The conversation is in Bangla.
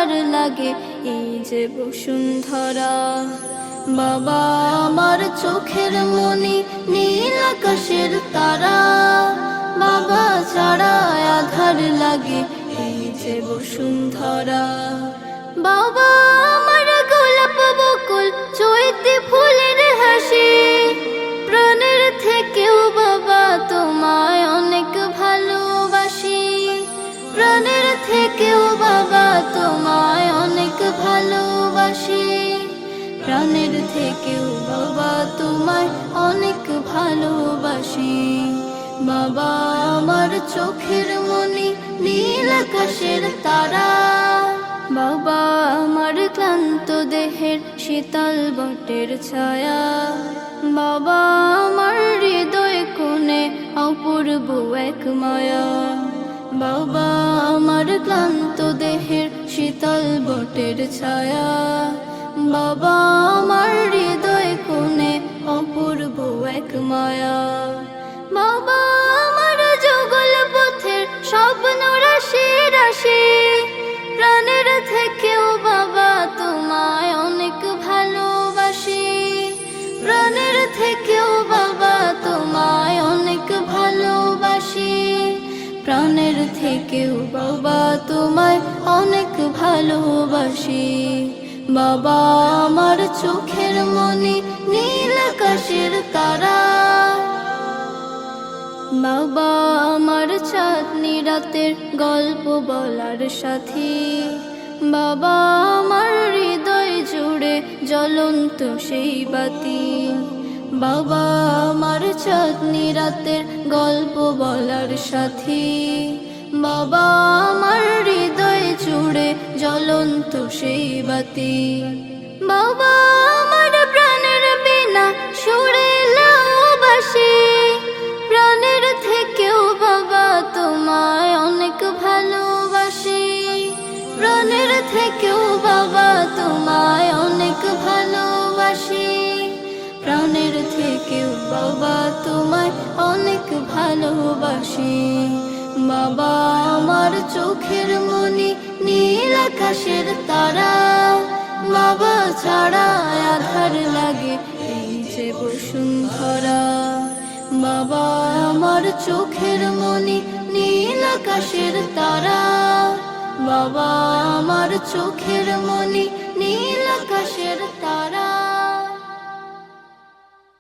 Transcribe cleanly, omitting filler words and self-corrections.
আধার লাগে এই যে বসুন্ধরা। বাবা আমার চোখের মনি নীল আকাশের তারা, বাবা ছাড়া আধার লাগে এই যে বসুন্ধরা। বাবা আমার গোলাপ বকুল চৈতি ফুলের হাসি, প্রাণের থেকেও বাবা তোমায় অনেক ভালোবাসি, প্রাণের থেকেও বাবা তোমায় অনেক ভালোবাসি, প্রাণের থেকেও বাবা তোমায় অনেক ভালোবাসি। বাবা আমার চোখের মনি নীল আকাশের তারা, বাবা আমার ক্লান্ত দেহের শীতল বটের ছায়া, বাবা আমার হৃদয় কোণে অপূর্ব এক মায়া। বাবা আমার ক্লান্ত দেহের শীতল বটের ছায়া, বাবা আমার হৃদয় কোণে অপূর্ব এক মায়া। বাবা আমার যুগল পথের স্বপ্ন রাশি রাশি, প্রাণের থেকেও বাবা তোমায় অনেক ভালোবাসি, প্রাণের থেকেও বাবা তোমায় অনেক ভালোবাসি, প্রাণের থেকেও বাবা তোমায় অনেক ভালোবাসি। বাবা আমার চোখের মনি নীল আকাশের তারা, বাবা আমার চাঁদনি রাতের গল্প বলার সাথী, বাবা আমার হৃদয় জুড়ে জ্বলন্ত সেই বাতি, বাবা আমার চাঁদনি রাতের গল্প বলার সাথী, বাবা আমার হৃদয় জুড়ে জ্বলন্ত সেই বাতি। বাবা আমার প্রাণের বিনা সুরে লাউবাসি, প্রাণের থেকেও বাবা তোমায় অনেক ভালোবাসি, প্রাণের থেকেও বাবা তোমায় অনেক ভালোবাসি, প্রাণের থেকেও বাবা তোমায় অনেক ভালোবাসি। বাবা আমার চোখের মনি নীল আকাশের তারা, বাবা ছাড়া আধার লাগে এই যে বসুন্ধরা। বাবা আমার চোখের মনি নীল আকাশের তারা, বাবা আমার চোখের মনি নীল আকাশের তারা।